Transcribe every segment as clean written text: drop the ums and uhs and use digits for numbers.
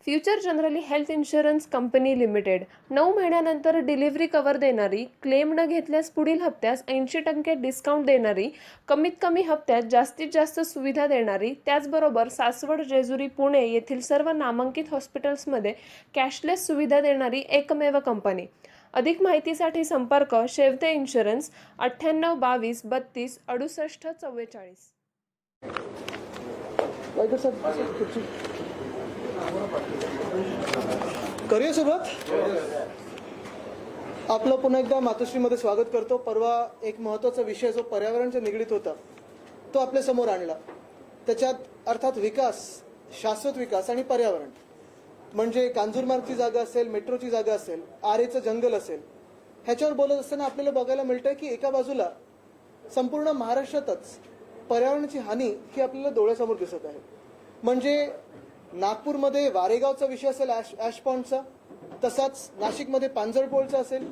Future generally health insurance company limited 9 महिन्यानंतर delivery cover देणारी, claim न घेतल्यास पुढील हप्त्यास 80% डिस्काउंट देणारी, कमीत कमी हप्त्यात जास्तीत जास्त सुविधा देणारी, त्याचबरोबर सासवड, जेजुरी, पुणे येथील सर्व नामांकित हॉस्पिटल्समध्ये कॅशलेस सुविधा देणारी एकमेव कंपनी. अधिक माहितीसाठी संपर्क शेवते इन्शुरन्स 98 22 32 68 44. करूया सुरुवात. आपलं पुन्हा एकदा मातोश्रीमध्ये स्वागत करतो. परवा एक महत्त्वाचा विषय जो पर्यावरणाच्या निगडीत होता तो आपल्या समोर आणला. त्याच्यात अर्थात विकास, शाश्वत विकास आणि पर्यावरण म्हणजे कांजूरमार्गची जागा असेल, मेट्रोची जागा असेल, आरेचं जंगल असेल, ह्याच्यावर बोलत असताना आपल्याला बघायला मिळतं की एका बाजूला संपूर्ण महाराष्ट्रातच पर्यावरणाची हानी ही आपल्याला डोळ्यासमोर दिसत आहे. म्हणजे नागपूरमध्ये वारेगावचा विषय असेल ॲशपॉन्डचा, तसाच नाशिकमध्ये पांजरपोळचा असेल,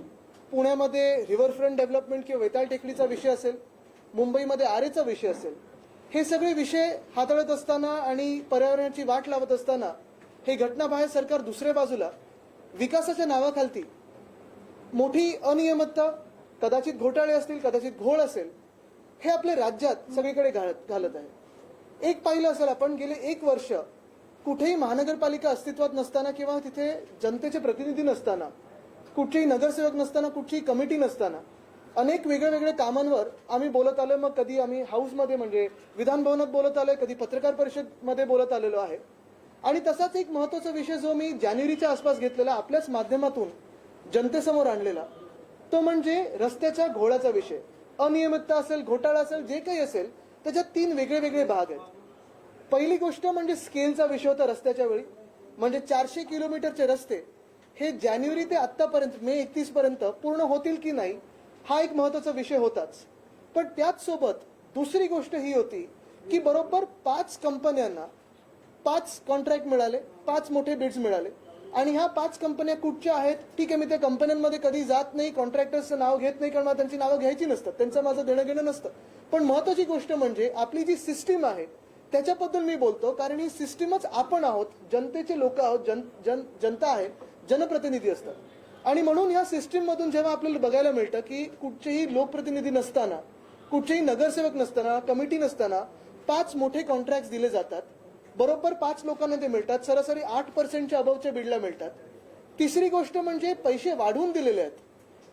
पुण्यामध्ये रिव्हरफ्रंट डेव्हलपमेंट किंवा वेताळ टेकडीचा विषय असेल, मुंबईमध्ये आरेचा विषय असेल. हे सगळे विषय हाताळत असताना आणि पर्यावरणाची वाट लावत असताना हे घटनाबाह्य सरकार दुसऱ्या बाजूला विकासाच्या नावाखालती मोठी अनियमितता, कदाचित घोटाळे असतील, कदाचित घोळ असेल, हे आपल्या राज्यात सगळीकडे घालत आहे. एक पाहिलं असेल आपण, गेले 1 वर्ष कुठेही महानगरपालिका अस्तित्वात नसताना किंवा तिथे जनतेचे प्रतिनिधी नसताना, कुठचेही नगरसेवक नसताना, कुठचीही कमिटी नसताना अनेक वेगळ्या कामांवर आम्ही बोलत आलो. मग कधी आम्ही हाऊसमध्ये म्हणजे विधान भवनात बोलत आलोय, कधी पत्रकार परिषदमध्ये बोलत आलेलो आहे. आणि तसाच एक महत्त्वाचा विषय जो मी जानेवारीच्या आसपास घेतलेला, आपल्याच माध्यमातून जनतेसमोर आणलेला, तो म्हणजे रस्त्याच्या घोळाचा विषय. अनियमितता असेल, घोटाळा असेल, जे काही असेल, त्याच्यात 3 वेगळे भाग आहेत. पहिली गोष्ट म्हणजे स्केलचा विषय होता रस्त्याच्या वेळी. म्हणजे 400 किलोमीटरचे रस्ते हे जानेवारी ते आतापर्यंत मे 31 पर्यंत पूर्ण होतील की नाही, हा एक महत्त्वाचा विषय होताच. पण त्याच सोबत दुसरी गोष्ट ही होती की बरोबर 5 कंपन्यांना 5 कॉन्ट्रॅक्ट मिळाले, 5 मोठे बिड्स मिळाले. आणि ह्या 5 कंपन्या कुठच्या आहेत? ठीक आहे, मी त्या कंपन्यांमध्ये कधी जात नाही, कॉन्ट्रॅक्टर्सचं नाव घेत नाही, कारण मला त्यांची नावं घ्यायची नसतात, त्यांचं माझं देणं घेणं नसतं. पण महत्त्वाची गोष्ट म्हणजे आपली जी सिस्टीम आहे त्याच्याबद्दल मी बोलतो, कारण ही सिस्टीमच आपण आहोत, जनतेचे लोक आहोत, जनता आहे, जनप्रतिनिधी असतात. आणि म्हणून या सिस्टीम मधून जेव्हा आपल्याला बघायला मिळतं की कुठचेही लोकप्रतिनिधी नसताना, कुठचेही नगरसेवक नसताना, कमिटी नसताना 5 मोठे कॉन्ट्रॅक्ट दिले जातात. बरोबर 5 लोकांना ते मिळतात, सरासरी 8% अबवच्या बिडला मिळतात. तिसरी गोष्ट म्हणजे पैसे वाढवून दिलेले आहेत.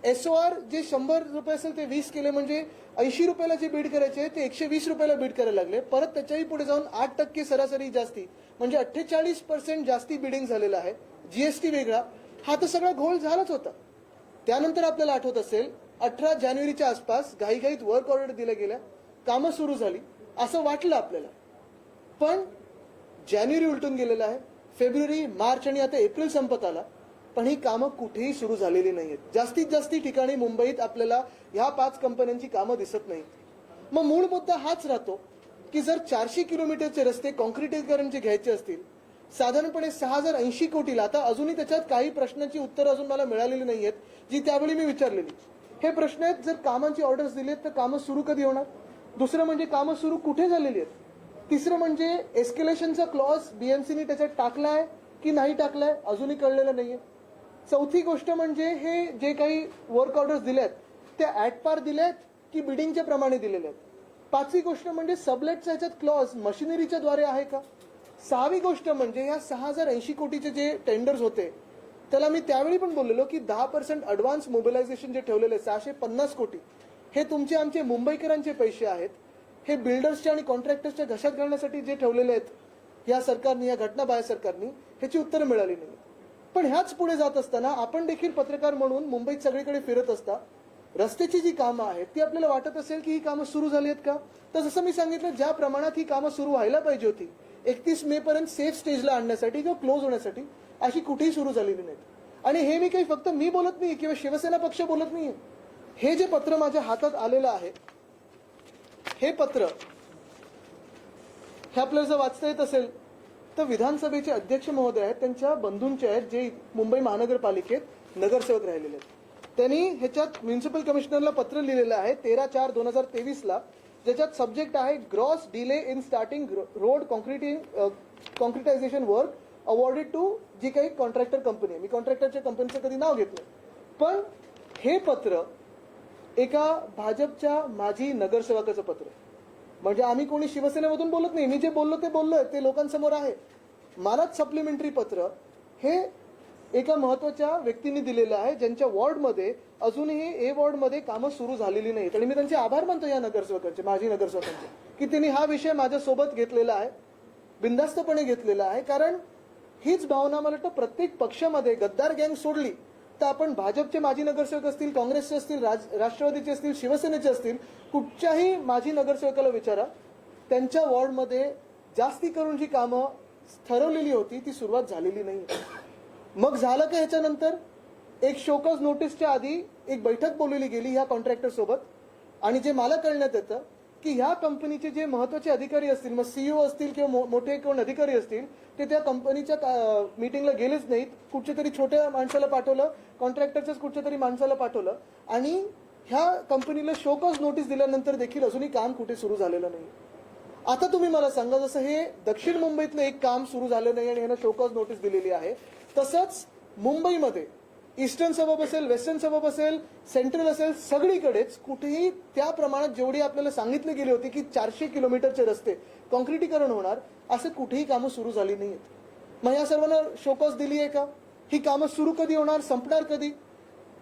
SOR जे 100 रुपये असेल ते 20 केले, म्हणजे 80 रुपयाला जे बीड करायचे ते 120 रुपयाला बीड करायला लागले. परत त्याच्याही पुढे जाऊन 8% सरासरी जास्ती, म्हणजे 48% जास्ती बिडिंग झालेलं आहे. GST वेगळा, हा तर सगळा घोळ झालाच होता. त्यानंतर आपल्याला आठवत असेल 18 जानेवारीच्या आसपास घाईघाईत वर्क ऑर्डर दिल्या गेल्या, कामं सुरू झाली असं वाटलं आपल्याला. पण जानेवारी उलटून गेलेला आहे, फेब्रुवारी, मार्च आणि आता एप्रिल संपत आला, पण ही कामं कुठेही सुरू झालेली नाहीयेत. जास्तीत जास्त ठिकाणी मुंबईत आपल्याला ह्या 5 कंपन्यांची कामं दिसत नाहीत. मग मूळ मुद्दा हाच राहतो की जर 400 किलोमीटरचे रस्ते कॉन्क्रिटीकरणचे घ्यायचे असतील, साधारणपणे 6080 कोटीला, आता अजूनही त्याच्यात काही प्रश्नांची उत्तरं अजून मला मिळालेली नाहीयेत जी त्यावेळी मी विचारलेली. हे प्रश्न आहेत, जर कामांची ऑर्डर्स दिलेत तर कामं सुरू कधी होणार? दुसरं म्हणजे कामं सुरू कुठे झालेली आहेत? तिसरं म्हणजे एस्केलेशनचा क्लॉज BMCने त्याच्यात टाकलाय की नाही टाकलाय, अजूनही कळलेलं नाहीये. चौथी गोष्ट म्हणजे हे जे काही वर्क ऑर्डर्स दिल्यात त्या ऍट पार दिल्यात की बिडिंगच्या प्रमाणे दिलेले आहेत. पाचवी गोष्ट म्हणजे सबलेटचा ह्याच्यात क्लॉज मशिनरीच्या द्वारे आहे का? सहावी गोष्ट म्हणजे या 6080 कोटीचे जे टेंडर्स होते त्याला मी त्यावेळी पण बोललेलो की 10% ऍडव्हान्स मोबिलायझेशन जे ठेवलेले 650 कोटी, हे तुमचे आमचे मुंबईकरांचे पैसे आहेत. हे बिल्डर्सच्या आणि कॉन्ट्रॅक्टर्सच्या घशात घालण्यासाठी जे ठेवलेले आहेत या सरकारने, या घटनाबाह्य सरकारने, ह्याची उत्तरं मिळाली नाही. पण ह्याच पुढे जात असताना आपण देखील पत्रकार म्हणून मुंबईत सगळीकडे फिरत असता रस्त्याची जी कामं आहेत ती आपल्याला वाटत असेल की ही कामं सुरू झाली आहेत का? तर जसं मी सांगितलं, ज्या प्रमाणात ही कामं सुरू व्हायला पाहिजे होती 31 मे पर्यंत सेफ स्टेजला आणण्यासाठी किंवा क्लोज होण्यासाठी, अशी कुठेही सुरू झालेली नाहीत. आणि हे मी काही फक्त मी बोलत नाही किंवा शिवसेना पक्ष बोलत नाहीये. हे जे पत्र माझ्या हातात आलेलं आहे, हे पत्र हे आपल्याला जर वाचता येत असेल तर विधानसभेचे अध्यक्ष महोदय आहेत, त्यांच्या बंधूंचे आहेत, जे मुंबई महानगरपालिकेत नगरसेवक राहिलेले आहेत. त्यांनी ह्याच्यात म्युन्सिपल कमिशनरला पत्र लिहिलेलं आहे 13/4/2023ला, ज्याच्यात सब्जेक्ट आहे gross delay in starting road concretization work awarded to जी काही कॉन्ट्रॅक्टर कंपनी आहे. मी कॉन्ट्रॅक्टरच्या कंपनीचं कधी नाव घेतलं, पण हे पत्र एका भाजपच्या माजी नगरसेवकाचं पत्र आहे. म्हणजे आम्ही कोणी शिवसेनेमधून बोलत नाही, मी जे बोललो ते लोकांसमोर आहे. मलाच सप्लिमेंटरी पत्र हे एका महत्वाच्या व्यक्तींनी दिलेलं आहे, ज्यांच्या वॉर्डमध्ये अजूनही ए वॉर्डमध्ये कामं सुरू झालेली नाहीत. आणि मी त्यांचे आभार मानतो या नगरसेवकांचे, माजी नगरसेवकांचे, की त्यांनी हा विषय माझ्यासोबत घेतलेला आहे, बिनधास्तपणे घेतलेला आहे. कारण हीच भावना मला वाटतं प्रत्येक पक्षामध्ये गद्दार गँग सोडली तर आपण भाजपचे माजी नगरसेवक असतील, काँग्रेसचे असतील, राष्ट्रवादीचे असतील, शिवसेनेचे असतील, कुठच्याही माजी नगरसेवकाला विचारा, त्यांच्या वॉर्डमध्ये जास्ती करून जी कामं ठरवलेली होती ती सुरुवात झालेली नाही. मग झालं का ह्याच्यानंतर एक शोकॉज नोटीसच्या आधी एक बैठक बोलवली गेली ह्या कॉन्ट्रॅक्टर सोबत. आणि जे मला कळण्यात येतं की ह्या कंपनीचे जे महत्वाचे अधिकारी असतील, मग सीईओ असतील किंवा मोठे कोण अधिकारी असतील, ते त्या कंपनीच्या मीटिंगला गेलेच नाहीत. कुठच्या तरी छोट्या माणसाला पाठवलं, कॉन्ट्रॅक्टरच्याच कुठच्या तरी माणसाला पाठवलं आणि ह्या कंपनीला शोकॉज नोटीस दिल्यानंतर देखील अजूनही काम कुठे सुरू झालेलं नाही. आता तुम्ही मला सांगा, जसं हे दक्षिण मुंबईतलं एक काम सुरू झालं नाही आणि ह्यांना शोकॉज नोटीस दिलेली आहे, तसंच मुंबईमध्ये ईस्टर्न सबब असेल, वेस्टर्न सबब असेल, सेंट्रल असेल, सगळीकडेच कुठेही त्या प्रमाणात जेवढी आपल्याला सांगितली गेली होती की 400 किलोमीटरचे रस्ते कॉन्क्रिटीकरण होणार, असं कुठेही कामं सुरू झाली नाहीत. मग या सर्वांना शोकॉज दिली आहे का? ही कामं सुरू कधी होणार, संपणार कधी?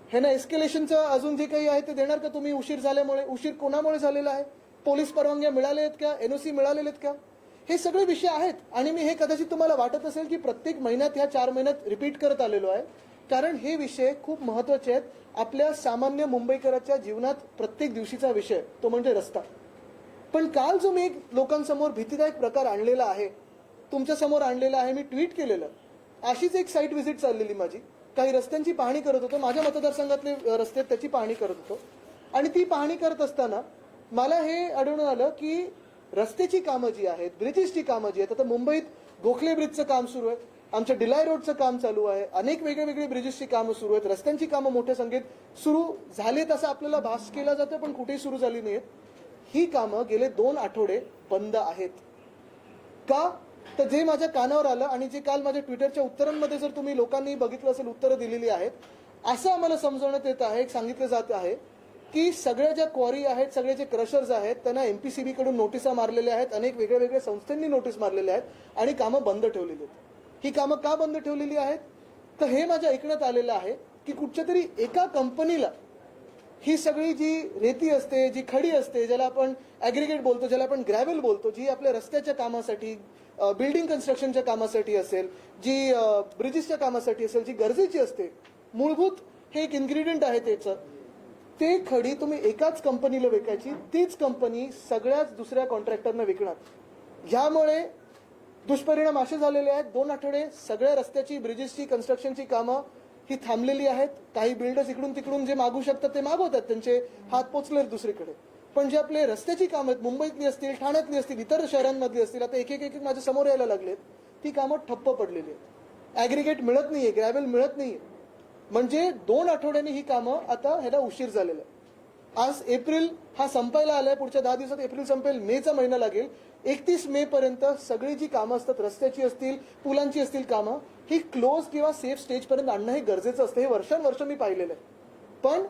ह्यांना एस्केलेशनचं अजून जे काही आहे ते देणार का तुम्ही? उशीर झाल्यामुळे, उशीर कोणामुळे झालेला आहे? पोलीस परवानग्या मिळाल्या आहेत का? एनओसी मिळालेले आहेत का? हे सगळे विषय आहेत. आणि मी हे कदाचित तुम्हाला वाटत असेल की प्रत्येक महिन्यात ह्या 4 महिन्यात रिपीट करत आलेलो आहे, कारण हे विषय खूप महत्वाचे आहेत. आपल्या सामान्य मुंबईकराच्या जीवनात प्रत्येक दिवशीचा विषय तो म्हणजे रस्ता. पण काल जो मी एक लोकांसमोर भीतीदायक प्रकार आणलेला आहे, तुमच्या समोर आणलेला आहे, मी ट्विट केलेलं. अशीच एक साईट व्हिजिट चाललेली माझी, काही रस्त्यांची पाहणी करत होतो, माझ्या मतदारसंघातले रस्ते त्याची पाहणी करत होतो. आणि ती पाहणी करत असताना मला हे आढळून आलं की रस्त्याची कामं जी आहेत, ब्रिजेसची कामं जी आहेत, आता मुंबईत गोखले ब्रिजचं काम सुरू आहे, आमच्या डिलाय रोडचं काम चालू आहे, अनेक वेगळी ब्रिजेसची कामं सुरू आहेत, रस्त्यांची कामं मोठ्या संख्येत सुरू झालीत असं आपल्याला भास केला जातं, पण कुठेही सुरू झाली नाहीत. ही कामं गेले 2 आठवडे बंद आहेत. का? तर जे माझ्या कानावर आलं आणि जे काल माझ्या ट्विटरच्या उत्तरांमध्ये जर तुम्ही लोकांनी बघितलं असेल, उत्तरं दिलेली आहेत, असं आम्हाला समजवण्यात येत आहे, सांगितलं जात आहे की सगळ्या ज्या क्वारी आहेत, सगळे जे क्रशर्स आहेत, त्यांना एमपीसीबी कडून नोटिसा मारलेल्या आहेत, अनेक वेगळ्या संस्थांनी नोटीस मारलेल्या आहेत आणि कामं बंद ठेवलेली आहेत. ही कामं का बंद ठेवलेली आहेत? तर हे माझ्या ऐकण्यात आलेलं आहे की कुठच्या तरी एका कंपनीला ही सगळी जी रेती असते, जी खडी असते, ज्याला आपण ॲग्रिगेट बोलतो, ज्याला आपण ग्रॅव्हल बोलतो, जी आपल्या रस्त्याच्या कामासाठी, बिल्डिंग कन्स्ट्रक्शनच्या कामासाठी असेल, जी ब्रिजेसच्या कामासाठी असेल, जी गरजेची असते, मूलभूत हे एक इन्ग्रेडियंट आहे त्याचं, ते खडी तुम्ही एकाच कंपनीला विकायची, तीच कंपनी सगळ्याच दुसऱ्या कॉन्ट्रॅक्टरना विकणार. ह्यामुळे दुष्परिणाम असे झालेले आहेत, 2 आठवडे सगळ्या रस्त्याची, ब्रिजेसची, कन्स्ट्रक्शनची कामं ही थांबलेली आहेत. काही बिल्डर्स इकडून तिकडून जे मागू शकतात ते मागवतात, त्यांचे हात पोचले दुसरीकडे. पण जे आपले रस्त्याची कामं आहेत, मुंबईतली असतील, ठाण्यातली असतील, इतर शहरांमधली असतील, आता एक एक माझ्या समोर यायला लागलेत, ती कामं ठप्प पडलेली आहेत. ॲग्रिगेट मिळत नाहीये, ग्रॅव्हल मिळत नाहीये. म्हणजे 2 आठवड्यांनी ही कामं आता ह्याला उशीर झालेला आहे. आज एप्रिल हा संपायला आलाय, पुढच्या 10 दिवसात एप्रिल संपेल, मेचा महिना लागेल. 31 मे पर्यंत सगळी जी कामं असतात, रस्त्याची असतील, पुलांची असतील कामं, ही क्लोज किंवा सेफ स्टेज पर्यंत आणणं हे गरजेचं असतं. हे वर्षानुवर्ष मी पाहिलेलं आहे. पण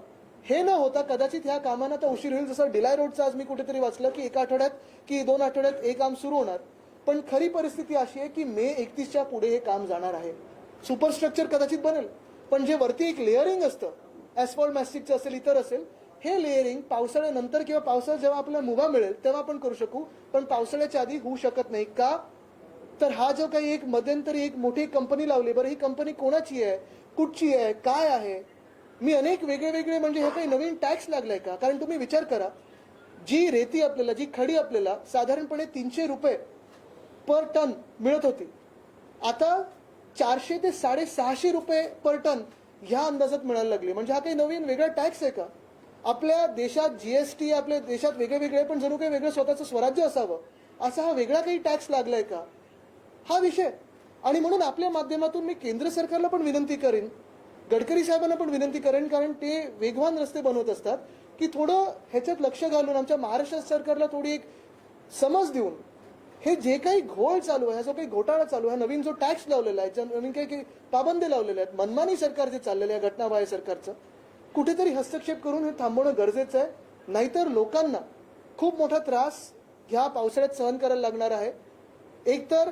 हे न होता कदाचित ह्या कामांना आता उशीर होईल. जसं डिलाय रोडचं आज मी कुठेतरी वाचलं की 1 आठवड्यात की 2 आठवड्यात हे काम सुरू होणार. पण खरी परिस्थिती अशी आहे की मे 31च्या पुढे हे काम जाणार आहे. सुपरस्ट्रक्चर कदाचित बनेल, पण जे वरती एक लेअरिंग असतं, ॲस्फॉल्ट मॅस्टिकचं असेल, इतर असेल, हे लेअरिंग पावसाळ्यानंतर किंवा पावसाळ्यात जेव्हा आपल्याला मुभा मिळेल तेव्हा आपण करू शकू, पण पावसाळ्याच्या आधी होऊ शकत नाही. का? तर हा जो काही एक मध्यंतरी एक मोठी कंपनी लावली, बरं ही कंपनी कोणाची आहे, कुठची आहे, काय आहे? मी अनेक वेगळे म्हणजे हे काही नवीन टॅक्स लागलाय का? कारण तुम्ही विचार करा, जी रेती आपल्याला, जी खडी आपल्याला साधारणपणे 300 रुपये पर टन मिळत होती, आता 400 ते 650 रुपये पर टन ह्या अंदाजात मिळायला लागली. म्हणजे हा काही नवीन वेगळा टॅक्स आहे का? आपल्या देशात जीएसटी, आपल्या देशात वेगळे पण जणू काही वेगळं स्वतःचं स्वराज्य असावं, असा हा वेगळा काही टॅक्स लागलाय का? हा विषय. आणि म्हणून आपल्या माध्यमातून मी केंद्र सरकारला पण विनंती करेन, गडकरी साहेबांना पण विनंती करेन, कारण ते वेगवान रस्ते बनवत असतात, की थोडं ह्याच्यात लक्ष घालून आमच्या महाराष्ट्र सरकारला थोडी एक समज देऊन हे जे काही घोळ चालू आहे, जो काही घोटाळा चालू आहे, नवीन जो टॅक्स लावलेला आहे, नवीन काही पाबंदी लावलेल्या आहेत, मनमानी सरकार जे चाललेलं आहे घटनाबाह्य सरकारचं, कुठेतरी हस्तक्षेप करून हे थांबवणं गरजेचं आहे. नाहीतर लोकांना खूप मोठा त्रास ह्या पावसाळ्यात सहन करायला लागणार आहे. एक तर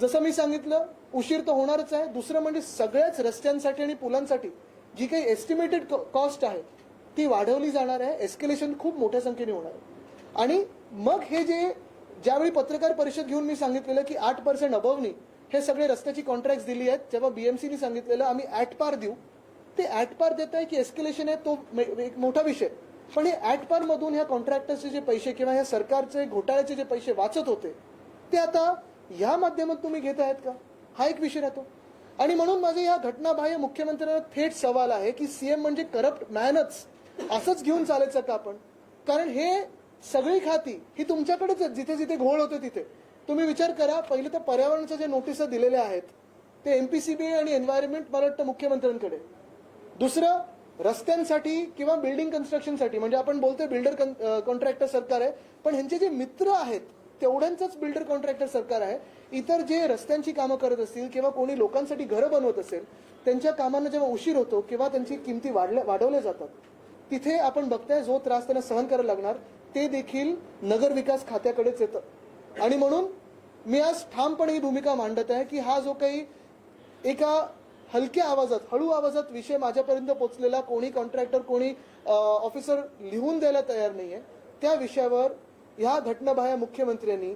जसं मी सांगितलं, उशीर तर होणारच आहे. दुसरं म्हणजे सगळ्याच रस्त्यांसाठी आणि पुलांसाठी जी काही एस्टिमेटेड कॉस्ट आहे ती वाढवली जाणार आहे. एस्केलेशन खूप मोठ्या संख्येने होणार आहे. आणि मग हे जे ज्यावेळी पत्रकार परिषद घेऊन मी सांगितलेलं की 8% अबवनी हे सगळे रस्त्याची कॉन्ट्रॅक्ट दिली आहेत, जेव्हा बीएमसीने सांगितलेलं आम्ही ॲट-पार देऊ, ते ॲट-पार देत आहे की एस्केलेशन आहे तो एक मोठा विषय. पण हे ॲट-पार मधून ह्या कॉन्ट्रॅक्टर्सचे जे पैसे किंवा ह्या सरकारचे घोटाळ्याचे जे पैसे वाचत होते ते आता ह्या माध्यमात तुम्ही घेत आहेत का, हा एक विषय राहतो. आणि म्हणून माझे या घटनाबाह्य मुख्यमंत्र्यांना थेट सवाल आहे की सीएम म्हणजे करप्ट मॅनच असंच घेऊन चालायचं का आपण? कारण हे सगळी खाती ही तुमच्याकडेच आहेत. जिथे जिथे घोळ होते तिथे तुम्ही विचार करा. पहिले तर पर्यावरणाच्या जे नोटिसा दिलेल्या आहेत ते एमपीसीबी आणि एन्व्हायरमेंट मला वाटतं मुख्यमंत्र्यांकडे. दुसरं रस्त्यांसाठी किंवा बिल्डिंग कन्स्ट्रक्शनसाठी, म्हणजे आपण बोलतोय बिल्डर कॉन्ट्रॅक्टर सरकार आहे, पण ह्यांचे जे मित्र आहेत तेवढ्यांचंच बिल्डर कॉन्ट्रॅक्टर सरकार आहे. इतर जे रस्त्यांची कामं करत असतील किंवा कोणी लोकांसाठी घरं बनवत असेल त्यांच्या कामांना जेव्हा उशीर होतो किंवा त्यांची किमती वाढवल्या जातात तिथे आपण बघताय जो त्रास त्यांना सहन करायला लागणार ते देखील नगर विकास खात्याकडेच येतं. आणि म्हणून मी आज ठामपणे ही भूमिका मांडत आहे की हा जो काही एका हलक्या आवाजात, हळू आवाजात विषय माझ्यापर्यंत पोहोचलेला, कोणी कॉन्ट्रॅक्टर कोणी ऑफिसर लिहून द्यायला तयार नाहीये, त्या विषयावर ह्या घटनाबाह्य मुख्यमंत्र्यांनी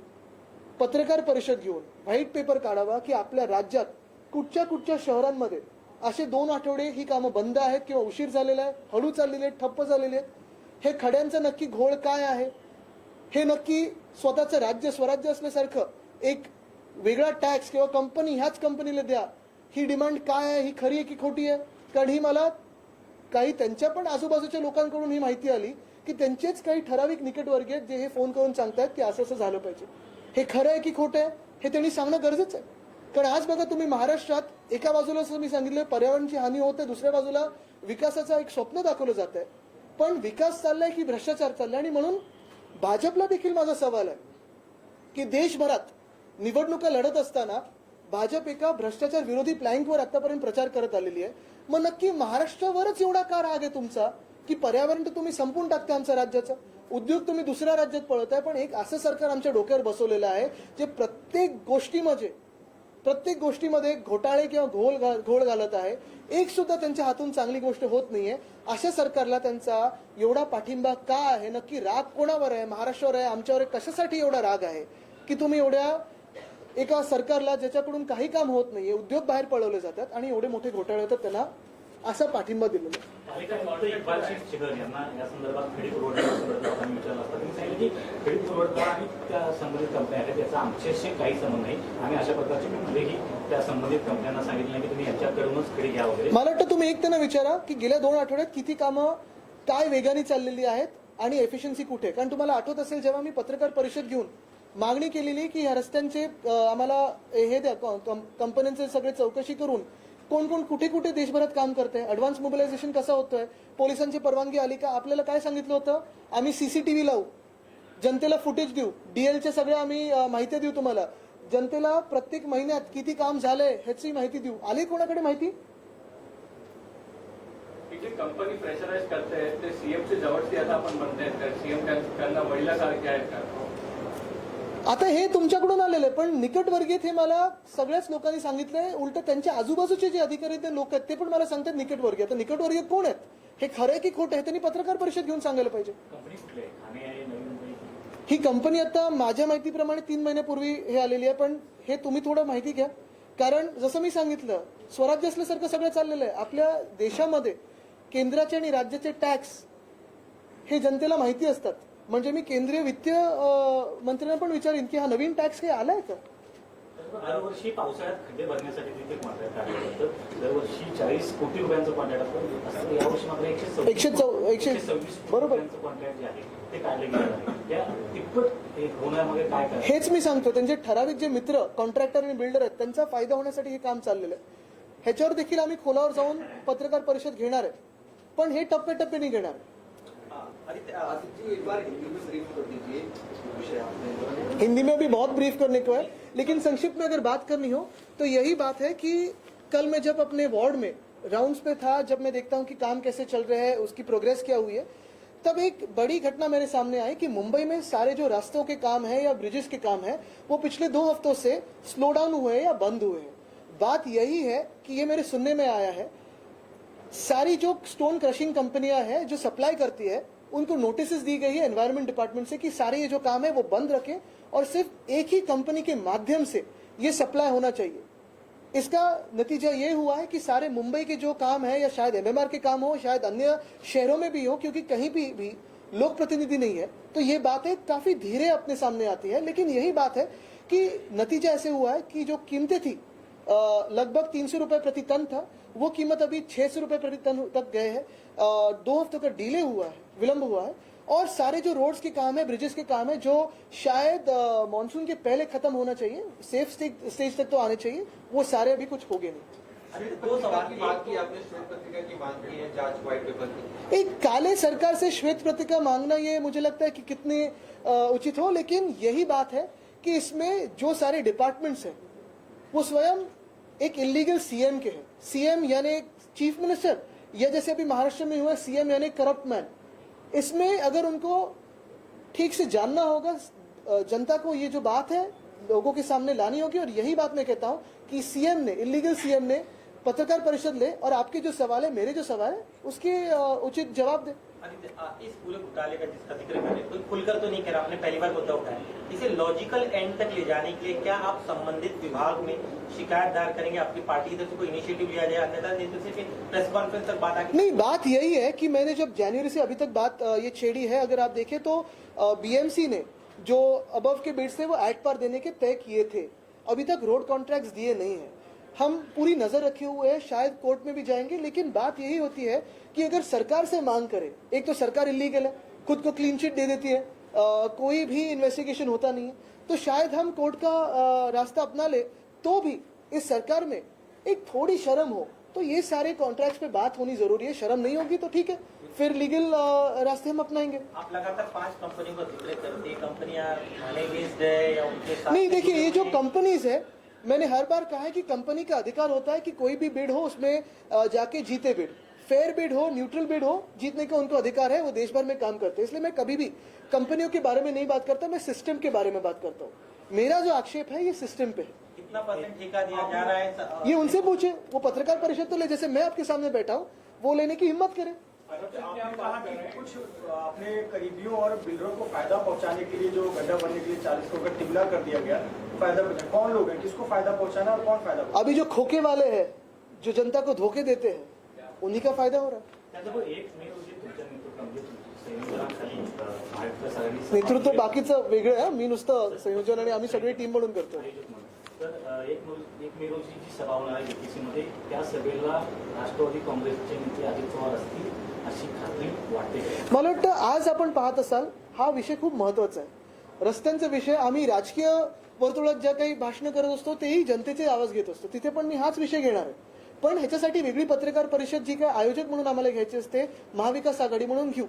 पत्रकार परिषद घेऊन व्हाईट पेपर काढावा की आपल्या राज्यात कुठच्या कुठच्या शहरांमध्ये असे 2 आठवडे ही कामं बंद आहेत किंवा उशीर झालेला आहे, हळू चाललेले आहेत, ठप्प झालेले आहेत. हे खड्यांचं नक्की घोळ काय आहे, हे नक्की स्वतःचं राज्य स्वराज्य असल्यासारखं एक वेगळा टॅक्स किंवा कंपनी ह्याच कंपनीला द्या, ही डिमांड काय आहे, ही खरी आहे की खोटी आहे? कारण ही मला काही त्यांच्या पण आजूबाजूच्या लोकांकडून ही माहिती आली की त्यांचेच काही ठराविक निकटवर्गीय आहेत जे हे फोन करून सांगतायत की असं असं झालं पाहिजे. हे खरं आहे की खोटं आहे हे त्यांनी सांगणं गरजेचं आहे. कारण आज बघा तुम्ही महाराष्ट्रात एका बाजूला असं मी सांगितलं पर्यावरणाची हानी होते, दुसऱ्या बाजूला विकासाचं एक स्वप्न दाखवलं जात आहे. पण विकास चाललाय की भ्रष्टाचार चाललाय? आणि म्हणून भाजपला देखील माझा सवाल आहे की देशभरात निवडणुका लढत असताना भाजप एका भ्रष्टाचार विरोधी प्लॅंकवर आतापर्यंत प्रचार करत आलेली आहे. मग नक्की महाराष्ट्रावरच एवढा का राग आहे तुमचा की पर्यावरण तर तुम्ही संपून टाकता आमच्या राज्याचं, उद्योग तुम्ही दुसऱ्या राज्यात पळवताय, पण एक असं सरकार आमच्या डोक्यावर बसवलेलं आहे जे प्रत्येक गोष्टीमध्ये घोटाळे किंवा घोळ घालत आहे. एक सुद्धा त्यांच्या हातून चांगली गोष्ट होत नाहीये. अशा सरकारला त्यांचा एवढा पाठिंबा का आहे? नक्की राग कोणावर आहे? महाराष्ट्रावर आहे, आमच्यावर आहे? कशासाठी एवढा राग आहे की तुम्ही एवढ्या एका सरकारला ज्याच्याकडून काही काम होत नाहीये, उद्योग बाहेर पळवले जातात आणि एवढे मोठे घोटाळे होतात त्यांना असा पाठिंबा दिलेला आहे? इक्बाल शेख शिखर यांना या संदर्भात खेडी पुरवठा विचारला असता त्यांनी सांगितलं की खेडी पुरवठा आणि त्या संबंधित कंपन्या आहेत त्याचा आमच्याशी काही संबंध नाही. आम्ही अशा प्रकारची कुठलेही त्या संबंधित कंपन्यांना सांगितलं नाही की तुम्ही यांच्याकडूनच खेडी घ्या वगैरे. मला वाटतं तुम्ही एक त्यांना विचारा की गेल्या 2 आठवड्यात किती कामं काय वेगाने चाललेली आहेत आणि एफिशियन्सी कुठे. कारण तुम्हाला आठवत असेल जेव्हा मी पत्रकार परिषद घेऊन मागणी केलेली की ह्या रस्त्यांचे आम्हाला हे द्या, कंपन्यांचे सगळे चौकशी करून कोण कोण कुठे कुठे देशभरात काम करते, ऍडव्हान्स मोबिलायझेशन कसं होतंय, पोलिसांची परवानगी आली का, आपल्याला काय सांगितलं होतं, आम्ही सीसीटीव्ही लावू, जनतेला फुटेज देऊ, डीएलचे सगळं आम्ही माहिती देऊ, तुम्हाला जनतेला प्रत्येक महिन्यात किती काम झालंय ह्याची माहिती देऊ. आली कोणाकडे माहिती? कंपनी प्रेशराइज करते ते सीएमची जवळची आता आपण म्हणताय सीएम त्यांना वडिलासारखे आहेत का? आता हे तुमच्याकडून आलेलं आहे, पण निकटवर्गीय हे मला सगळ्याच लोकांनी सांगितलंय. उलट त्यांच्या आजूबाजूचे जे अधिकारी ते लोक आहेत ते पण मला सांगतात निकटवर्गीय. आता निकटवर्गीय कोण आहेत, हे खरं आहे की खोटं आहे, त्यांनी पत्रकार परिषद घेऊन सांगायला पाहिजे. कंपनी कुठली आहे? ठाणे आहे, नवी मुंबई? ही कंपनी आता माझ्या माहितीप्रमाणे 3 महिन्यापूर्वी हे आलेली आहे. पण हे तुम्ही थोडं माहिती घ्या, कारण जसं मी सांगितलं स्वराज्य असल्यासारखं सगळं चाललेलं आहे. आपल्या देशामध्ये केंद्राचे आणि राज्याचे टॅक्स हे जनतेला माहिती असतात. म्हणजे मी केंद्रीय वित्तीय मंत्र्यांना पण विचारीन की हा नवीन टॅक्स काही आलाय का? दरवर्षी पावसाळ्यात खड्डे भरण्यासाठी तिथे कॉन्ट्रॅक्ट काढलं जातं. दरवर्षी 40 कोटी रुपयांचं कॉन्ट्रॅक्ट असतं. यावर्षी मात्र 126 बरोबर कॉन्ट्रॅक्ट जे आहे ते काढले गेले आहे. त्या तिप्पट होण्यामध्ये काय काय? हेच मी सांगतो, त्यांचे ठराविक जे मित्र कॉन्ट्रॅक्टर आणि बिल्डर आहेत त्यांचा फायदा होण्यासाठी हे काम चाललेलं आहे. ह्याच्यावर देखील आम्ही खोलावर जाऊन पत्रकार परिषद घेणार आहे, पण हे टप्प्याटप्प्याने घेणार आहे. आदित्य, आज जी एक बार हिंदी में शरीफ कर दीजिए विषय आपने हिंदी में भी बहुत ब्रीफ करने को है, लेकिन संक्षिप्त में अगर बात करनी हो तो यही बात है कि कल मैं जब अपने वार्ड में राउंड्स पे था, जब मैं देखता हूँ कि काम कैसे चल रहे हैं, उसकी प्रोग्रेस क्या हुई है, तब एक बड़ी घटना मेरे सामने आई कि मुंबई में सारे जो रास्तों के काम है या ब्रिजेस के काम है वो पिछले 2 हफ्तों से स्लो डाउन हुए हैं या बंद हुए हैं। बात यही है कि ये मेरे सुनने में आया है, सारी जो स्टोन क्रशिंग कंपनियां हैं जो सप्लाई करती है उनको नोटिस दी गई है एनवायरमेंट डिपार्टमेंट से कि सारे ये जो काम है वो बंद रखें और सिर्फ एक ही कंपनी के माध्यम से ये सप्लाई होना चाहिए। इसका नतीजा ये हुआ है कि सारे मुंबई के जो काम है या शायद एमएमआर के काम हो, शायद अन्य शहरों में भी हो, क्योंकि कहीं भी लोक प्रतिनिधि नहीं है, तो ये बातें काफी धीरे अपने सामने आती है। लेकिन यही बात है कि नतीजा ऐसे हुआ है कि जो कीमतें थी लगभग 300 रुपए प्रति टन था, वो कीमत अभी 600 रुपए प्रति टन तक गए हैं। 2 हफ्तों का डिले हुआ है, विलंब हुआ है, और सारे जो रोड्स के काम है, ब्रिजेस के काम है, जो शायद मानसून के पहले खत्म होना चाहिए, सेफ स्टेज तक तो आने चाहिए, वो सारे अभी कुछ हो गए नहीं। 2 सवाल की बात की आपने, श्वेत पत्रिका की मांग की है, जांच व्हाइट पेपर की। एक काले सरकार से श्वेत पत्रिका मांगना ये मुझे लगता है कि कितने उचित हो, लेकिन यही बात है कि इसमें जो सारे डिपार्टमेंट्स हैं वो स्वयं एक इलीगल सीएम के हैं। सीएम यानी चीफ मिनिस्टर, या जैसे अभी महाराष्ट्र में हुआ सीएम यानी करप्ट मैन। इसमें अगर उनको ठीक से जानना होगा, जनता को ये जो बात है लोगों के सामने लानी होगी, और यही बात मैं कहता हूं कि सीएम ने, इलीगल सीएम ने पत्रकार परिषद ले और आपके जो सवाल है, मेरे जो सवाल है, उसके उचित जवाब दे। इस पूरे घोटाले का जिसका जिक्र करें, कोई खुलकर तो नहीं कह रहा, आपने पहली बार मुद्दा उठाया, इसे लॉजिकल एंड तक ले जाने के लिए क्या आप संबंधित विभाग में शिकायत दायर करेंगे? आपकी पार्टी की तरफ से कोई इनिशिएटिव लिया जाए, अन्यथा नेतृत्व से प्रेस कॉन्फ्रेंस तक बात आगे? नहीं, बात यही है कि मैंने जब जनवरी से अभी तक बात ये छेड़ी है। अगर आप देखें तो बीएमसी ने जो अबव के बिड्स थे वो एट पार देने के तय किए थे, अभी तक रोड कॉन्ट्रैक्ट्स दिए नहीं है। हम पूरी नजर रखे हुए हैं, शायद कोर्ट में भी जाएंगे, लेकिन बात यही होती है कि अगर सरकार से मांग करे, एक तो सरकार इलीगल है, खुद को क्लीन चिट दे देती है, कोई भी इन्वेस्टिगेशन होता नहीं है, तो शायद हम कोर्ट का रास्ता अपना ले, तो भी इस सरकार में एक थोड़ी शर्म हो, तो ये सारे कॉन्ट्रैक्ट्स पे बात होनी जरूरी है। शर्म नहीं होगी तो ठीक है, फिर लीगल रास्ते हम अपनाएंगे। आप लगातार 5 कंपनियों का जिक्र करते हैं, कंपनियां मनी बेस्ड है या उनके साथ? नहीं, देखिए, ये जो कंपनीज है, मैंने हर बार कहा है कि कंपनी का अधिकार होता है कि कोई भी बिड हो उसमें जाके जीते बिड, फेयर बिड हो, न्यूट्रल बिड हो, जीतने का उनको अधिकार है। वो देश भर में काम करते हैं, इसलिए मैं कभी भी कंपनियों के बारे में नहीं बात करता, मैं सिस्टम के बारे में बात करता हूँ। मेरा जो आक्षेप है ये सिस्टम पे है। कितना % ठेका दिया जा रहा है? ये उनसे पूछे, वो पत्रकार परिषद तो ले, जैसे मैं आपके सामने बैठा हूँ, वो लेने की हिम्मत करें। आपने कहा कि कुछ अपने करीबियों और बिल्डरों को फायदा पहुंचाने के लिए जो गड्ढा बनने के लिए 40 करोड़ का टिबला कर दिया गया, फायदा कौन लोग हैं, किसको फायदा पहुंचाना और कौन फायदा? अभी जो खोखे वाले हैं, जो जनता को धोखे देते हैं, उन्हीं का फायदा हो रहा है। नेतृत्व बाकीचं वेगळं आहे, मी नुसतं संयोजन आणि आम्ही सगळी टीम म्हणून करतो। तर एक मे रोजी जी सभा होणार आहे BTC मध्ये, त्या सभेला राष्ट्रवादी काँग्रेसचे नेते अजित पवार असतील अशी खात्री वाटते? मला वाटतं आज आपण पाहत असाल, हा विषय खूप महत्वाचा आहे। रस्त्यांचा विषय, आम्ही राजकीय वर्तुळात ज्या काही भाषणं करत असतो तेही जनतेचे आवाज घेत असतो, तिथे पण मी हाच विषय घेणार आहे। पण ह्याच्यासाठी वेगळी पत्रकार परिषद जी काय आयोजक म्हणून आम्हाला घ्यायची असते, महाविकास आघाडी म्हणून घेऊ।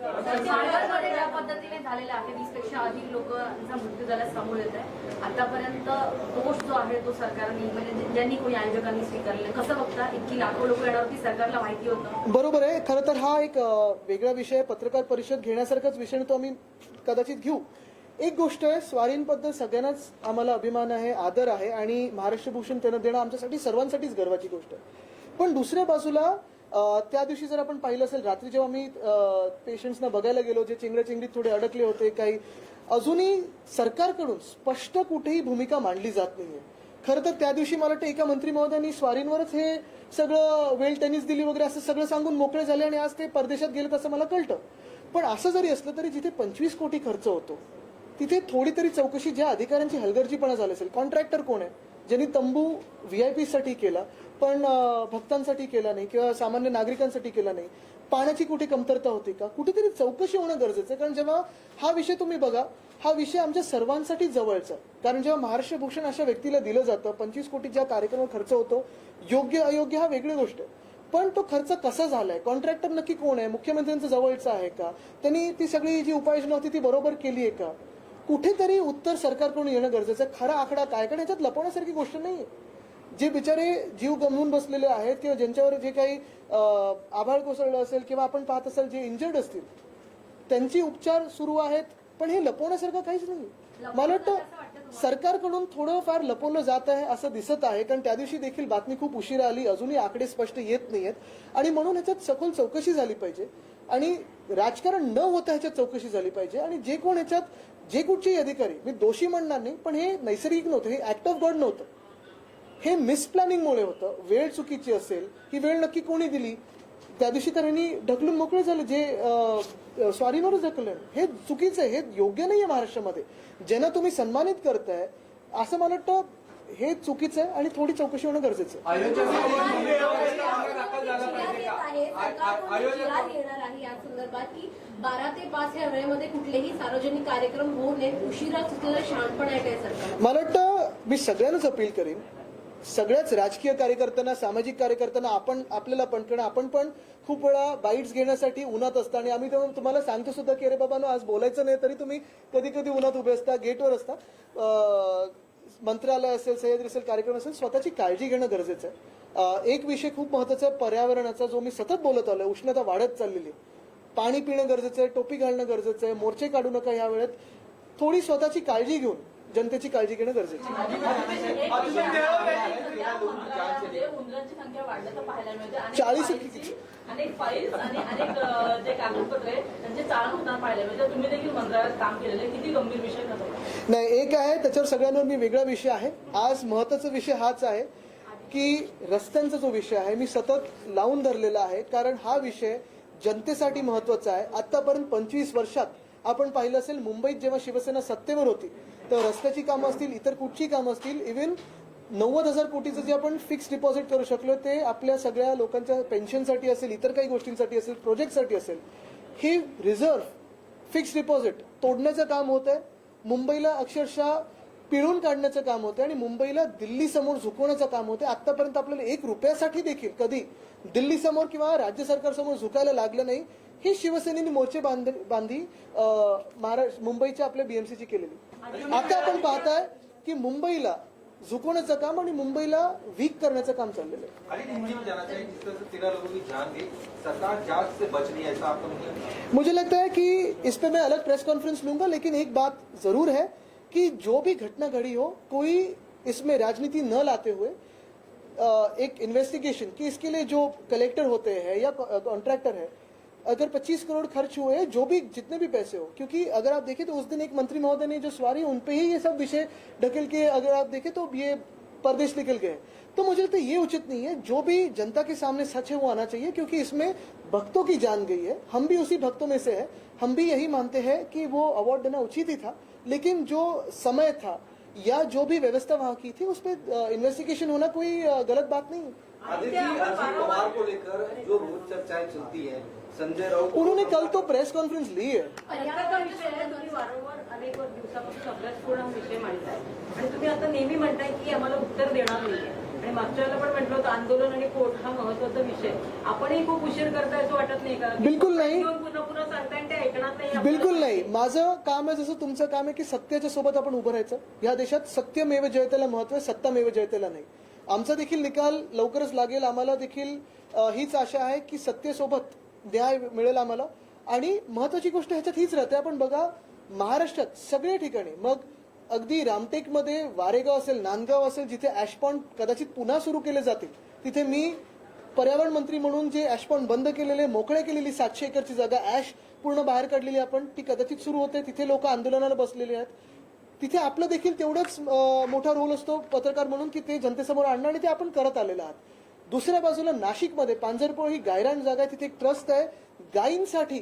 सारगारमध्ये ज्या पद्धतीने झालेलं आहे, 20 पेक्षा अधिक लोकांचा मृत्यू झाल्यास समोर येत आहे, आतापर्यंत दोष जो आहे तो सरकारने, म्हणजे ज्यांनी कोणी आयोजकांनी स्वीकारले, कसं बघता? इतकी लाखो लोक येण्यावरती सरकारला माहिती होतं? बरोबर आहे, खरं तर हा एक वेगळा विषय, पत्रकार परिषद घेण्यासारखाच विषय तो आम्ही कदाचित घेऊ। एक गोष्ट आहे, स्वारींबद्दल सगळ्यांनाच आम्हाला अभिमान आहे, आदर आहे, आणि महाराष्ट्र भूषण त्यांना देणं आमच्यासाठी सर्वांसाठीच गर्वाची गोष्ट आहे। पण दुसऱ्या बाजूला त्या दिवशी जर आपण पाहिलं असेल, रात्री जेव्हा मी पेशंट्सना बघायला गेलो, जे चिंगड्याचिंगडीत थोडे अडकले होते, काही अजूनही सरकारकडून स्पष्ट कुठेही भूमिका मांडली जात नाहीये। खरं तर त्या दिवशी मला वाटतं एका मंत्री महोदयांनी स्वारींवरच हे सगळं वेल टेनिस दिली वगैरे असं सगळं सांगून मोकळे झाले, आणि आज ते परदेशात गेले असं मला कळतं। पण असं जरी असलं तरी जिथे 25 कोटी खर्च होतो तिथे थोडी तरी चौकशी, ज्या अधिकाऱ्यांची हलगर्जीपणा झाली असेल, कॉन्ट्रॅक्टर कोण आहे, ज्यांनी तंबू VIP साठी केला पण भक्तांसाठी केला नाही किंवा सामान्य नागरिकांसाठी केला नाही, पाण्याची कुठे कमतरता होती का, कुठेतरी चौकशी होणं गरजेचं आहे। कारण जेव्हा हा विषय तुम्ही बघा, हा विषय आमच्या सर्वांसाठी जवळचा, कारण जेव्हा महाराष्ट्र भूषण अशा व्यक्तीला दिलं जातं, 25 कोटी ज्या कार्यक्रमावर खर्च होतो, योग्य अयोग्य हा वेगळी गोष्ट आहे, पण तो खर्च कसा झालाय, कॉन्ट्रॅक्टर नक्की कोण आहे, मुख्यमंत्र्यांचं जवळचा आहे का, त्यांनी ती सगळी जी उपाययोजना होती ती बरोबर केली आहे का, कुठेतरी उत्तर सरकारकडून येणं गरजेचं आहे. खरा आकडा काय, कारण याच्यात लपवण्यासारखी गोष्ट नाही. जे बिचारे जीव गमवून बसलेले आहेत किंवा ज्यांच्यावर जे काही आभाळ कोसळलं असेल किंवा आपण पाहत असाल जे इंजर्ड असतील त्यांची उपचार सुरू आहेत, पण हे लपवण्यासारखं काहीच नाही. मला वाटतं सरकारकडून थोडंफार लपवलं जात आहे असं दिसत आहे, कारण त्या दिवशी देखील बातमी खूप उशिरा आली, अजूनही आकडे स्पष्ट येत नाहीयेत आणि म्हणून ह्याच्यात सखोल चौकशी झाली पाहिजे आणि राजकारण न होता ह्याच्यात चौकशी झाली पाहिजे. आणि जे कोण ह्याच्यात जे कुठचेही अधिकारी, मी दोषी म्हणणार नाही, पण हे नैसर्गिक नव्हतं, हे ऍक्ट ऑफ गॉड नव्हतं, हे मिसप्लॅनिंगमुळे होतं. वेळ चुकीची असेल, ही वेळ नक्की कोणी दिली, त्या दिवशी तर यांनी ढकलून मोकळे झाले, जे स्वारीवरच ढकललं, हे चुकीचं आहे, हे योग्य नाहीये. महाराष्ट्रामध्ये ज्यांना तुम्ही सन्मानित करताय असं मला वाटतं हे चुकीचं आहे आणि थोडी चौकशी होणं गरजेचं आहे. येणार आहे या संदर्भात की 12 ते 5 या वेळेमध्ये कुठलेही सार्वजनिक कार्यक्रम होऊ नयेत, उशिरा सुचलेलं शहाणपण आहे काय सरकार? मला वाटतं मी सगळ्यांनाच अपील करीन, सगळ्याच राजकीय कार्यकर्त्यांना, सामाजिक कार्यकर्त्यांना, आपल्याला पण, कारण आपण पण खूप वेळा बाईट्स घेण्यासाठी उन्हात असता आणि आम्ही तुम्हाला सांगतो सुद्धा की अरे बाबांनो आज बोलायचं नाही, तरी तुम्ही कधी कधी उन्हात उभे असता, गेटवर असता. मंत्रालय असेल, सह्याद्री असेल, कार्यक्रम असेल, स्वतःची काळजी घेणं गरजेचं आहे. एक विषय खूप महत्वाचा आहे पर्यावरणाचा, जो मी सतत बोलत आलोय, उष्णता वाढत चाललेली आहे, पाणी पिणं गरजेचं आहे, टोपी घालणं गरजेचं आहे, मोर्चे काढू नका ह्या वेळेत, थोडी स्वतःची काळजी घेऊन जनतेची काळजी घेणं गरजेचं आहे. उंदरांची संख्या वाढल्याचं पाहायला मिळते. 40 अनेक फाईल्स आणि अनेक जे कागदपत्र आहेत त्यांचे चाळण होताना पाहायला मिळते. तुम्ही देखील मंत्रालयात काम केलेलं आहे, किती गंभीर विषय नसतो. नाही, एक आहे त्याच्यावर सगळ्यांवर मी वेगळा विषय आहे. आज महत्वाचा विषय हाच आहे की रस्त्यांचा जो विषय आहे मी सतत लावून धरलेला आहे, कारण हा विषय जनतेसाठी महत्वाचा आहे. आतापर्यंत 25 वर्षात आपण पाहिलं असेल, मुंबईत जेव्हा शिवसेना सत्तेवर होती तर रस्त्याची कामं असतील, इतर कुठची कामं असतील, इव्हन 90,000 कोटीचं जे आपण फिक्स डिपॉझिट करू शकलो ते आपल्या सगळ्या लोकांच्या पेन्शनसाठी असेल, इतर काही गोष्टींसाठी असेल, प्रोजेक्टसाठी असेल, ही रिझर्व्ह फिक्स डिपॉझिट तोडण्याचं काम होत आहे. मुंबईला अक्षरशः पिळून काढण्याचं काम होतं आणि मुंबईला दिल्ली समोर झुकवण्याचं काम होतं. आतापर्यंत आपल्याला 1 रुपयासाठी देखील कधी दिल्ली समोर किंवा राज्य सरकार समोर झुकायला लागलं नाही. ही शिवसेनेने मोर्चे बांधी मुंबईच्या आपल्या बीएमसीची केलेली. आता आपण पाहताय की मुंबईला झुकवण्याचं काम आणि मुंबईला वीक करण्याचं काम चाललेलं है। जिस तरह से 13 लोगों की जान गई, सरकार जांच से बच रही है, ऐसा आपको नहीं लगता? मुझे लगता है कि इस पे मैं अलग प्रेस कॉन्फ्रेंस लूंगा, लेकिन एक बात जरूर है कि जो भी घटना घड़ी हो, कोई इसमें राजनीति न लाते हुए एक इन्वेस्टिगेशन कि इसके लिए जो कलेक्टर होते हैं या कॉन्ट्रैक्टर है, अगर 25 करोड़ खर्च हुए, जो भी जितने भी पैसे हो, क्योंकि अगर आप देखें तो उस दिन एक मंत्री महोदय ने जो सवारी उन पे ही ये सब विषय ढकेल के, अगर आप देखें तो ये परदेश निकल गए। तो मुझे लगता है ये उचित नहीं है। जो भी जनता के सामने सच है वो आना चाहिए, क्योंकि इसमें भक्तों की जान गई है। हम भी उसी भक्तों में से है, हम भी यही मानते हैं कि वो अवार्ड देना उचित ही था, लेकिन जो समय था या जो भी व्यवस्था वहाँ की थी उस पर इन्वेस्टिगेशन होना कोई गलत बात नहीं है। अजीत पवार को लेकर जो रोज चर्चाएं चलती है, संजय राउत उन्होंने कल तो प्रेस कॉन्फ्रेंस ली है। पर्यावरणाचा विषय आहे, तुम्ही वारंवार अनेक दिवसापासून सगळ्यात पूर्ण हा विषय मांडताय आणि तुम्ही आता नेहमी म्हणताय की आम्हाला उत्तर देणार नाहीये आणि मागच्या वेळेला पण म्हटलं होतं आंदोलन आणि कोर्ट हा महत्वाचा विषय, आपणही खूप उशीर करताय असं वाटत नाही का? बिलकुल नाही, पुन्हा पुन्हा सांगताय ते ऐकणार नाही. बिलकुल नाही। माझं काम आहे जसं तुमचं काम आहे की सत्याच्या सोबत आपण उभं राहायचं। या देशात सत्यमेव जयतेला महत्व आहे, सत्तामेव जयतेला नाही। आमचा देखील निकाल लवकरच लागेल। आम्हाला देखील हीच आशा आहे की सत्तेसोबत न्याय मिळेल आम्हाला। आणि महत्वाची गोष्ट ह्याच्यात हीच राहते, आपण बघा महाराष्ट्रात सगळ्या ठिकाणी, मग अगदी रामटेकमध्ये वारेगाव असेल, नांदगाव असेल, जिथे ॲशपॉन्ड कदाचित पुन्हा सुरू केले जातील, तिथे मी पर्यावरण मंत्री म्हणून जे ॲशपॉन्ड बंद केलेले, मोकळे केलेली 700 एकरची जागा ॲश पूर्ण बाहेर काढलेली आपण, ती कदाचित सुरू होते। तिथे लोक आंदोलनाला बसलेले आहेत। तिथे आपलं देखील तेवढाच मोठा रोल असतो पत्रकार म्हणून की ते जनतेसमोर आणणं, आणि ते आपण करत आलेलं आहात। दुसऱ्या बाजूला नाशिकमध्ये पांजरपोळ ही गायरान जागा आहे, तिथे एक ट्रस्ट आहे गायींसाठी,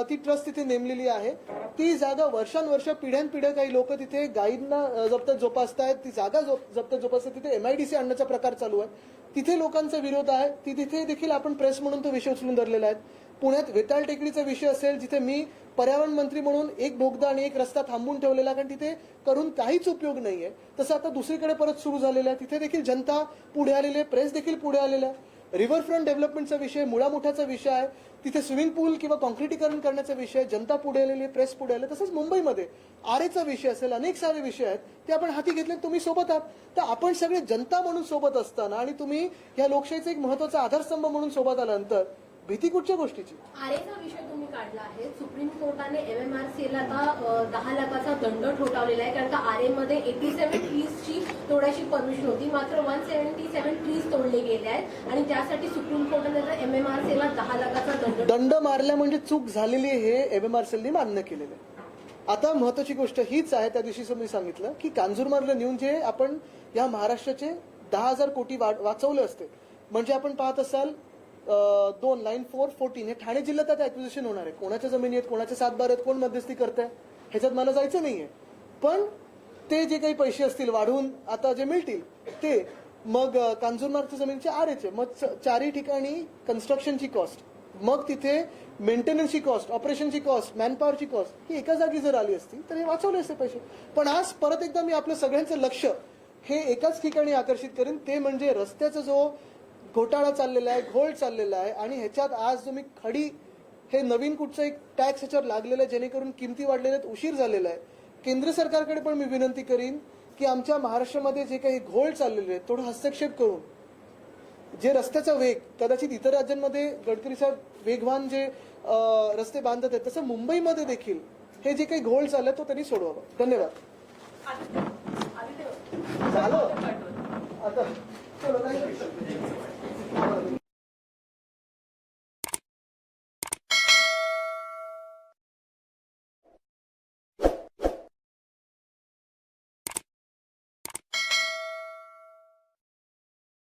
ती ट्रस्ट तिथे नेमलेली आहे। ती जागा वर्षानुवर्ष पिढ्यानपिढ्या काही लोक तिथे गायींना जपत जोपासतायत, ती जागा जपत जोपासतात। तिथे MIDC आणण्याचा प्रकार चालू आहे, तिथे लोकांचा विरोध आहे। तिथे देखील आपण प्रेस म्हणून तो विषय उचलून धरलेला आहे। पुण्यात वेताळ टेकडीचा विषय असेल, जिथे मी पर्यावरण मंत्री म्हणून एक बोगदा आणि एक रस्ता थांबून ठेवलेला, कारण तिथे करून काहीच उपयोग नाहीये। तसं आता दुसरीकडे परत सुरू झालेलं आहे, तिथे देखील जनता पुढे आलेली आहे, प्रेस देखील पुढे आलेला आहे। रिव्हरफ्रंट डेव्हलपमेंटचा विषय, मुळामुठाचा विषय आहे, तिथे स्विमिंग पूल किंवा कॉन्क्रिटीकरण करण्याचा विषय, जनता पुढे आलेली, प्रेस पुढे आले. तसंच मुंबईमध्ये आरेचा विषय असेल, अनेक सारे विषय आहेत ते आपण हाती घेतले, तुम्ही सोबत आहात. तर आपण सगळे जनता म्हणून सोबत असताना आणि तुम्ही या लोकशाहीचा एक महत्वाचा आधारस्तंभ म्हणून सोबत आल्यानंतर भीती कुठच्या गोष्टीची? आरेचा विषय तुम्ही काढला आहे. सुप्रीम कोर्टाने MMRCL ला आता 10 लाखाचा दंड ठोठावलेला आहे, कारण का आरेमध्ये 87 ट्रीजची तोडायची परमिशन होती, मात्र 177 ट्रीज तोडले गेले आहेत आणि त्यासाठी सुप्रीम कोर्टाने आता MMRCL ला 10 लाखाचा दंड मारल्या म्हणजे चूक झालेली हे MMRCL ने मान्य केलेलं आहे. आता महत्वाची गोष्ट हीच आहे, त्या दिवशी मी सांगितलं की कांजूरमार्गला नेऊन जे आपण या महाराष्ट्राचे 10,000 कोटी वाचवले असते, म्हणजे आपण पाहत असाल 2 लाईन 414 हे ठाणे जिल्ह्यात आता ऍक्विजिशन होणार आहे. कोणाच्या जमिनी आहेत, कोणाच्या सातबार आहेत, कोण मध्यस्थी करताय ह्याच्यात मला जायचं नाहीये, पण ते जे काही पैसे असतील वाढवून आता जे मिळतील ते मग कांजूरमार्गच्या जमिनीचे आरेचे, मग चारही ठिकाणी कन्स्ट्रक्शनची कॉस्ट, मग तिथे मेंटेनन्सची कॉस्ट, ऑपरेशनची कॉस्ट, मॅनपॉवरची कॉस्ट ही एका जागी जर आली असती तर हे वाचवले असते पैसे. पण आज परत एकदा मी आपलं सगळ्यांचं लक्ष हे एकाच ठिकाणी आकर्षित करेन, ते म्हणजे रस्त्याचा जो घोटाळा चाललेला आहे, घोळ चाललेला आहे. आणि ह्याच्यात आज जो मी खडी हे नवीन कुठचं एक टॅक्स ह्याच्यावर लागलेलं आहे, जेणेकरून किमती वाढलेल्या आहेत, उशीर झालेला आहे. केंद्र सरकारकडे पण मी विनंती करीन की आमच्या महाराष्ट्रामध्ये जे काही घोळ चाललेले आहेत थोडं हस्तक्षेप करून जे रस्त्याचा वेग कदाचित इतर राज्यांमध्ये गडकरीचा वेगवान जे रस्ते बांधत आहेत, तसं मुंबईमध्ये देखील हे जे काही घोळ चाललाय तो त्यांनी सोडवावा. धन्यवाद. झालं आता चलो, thank you.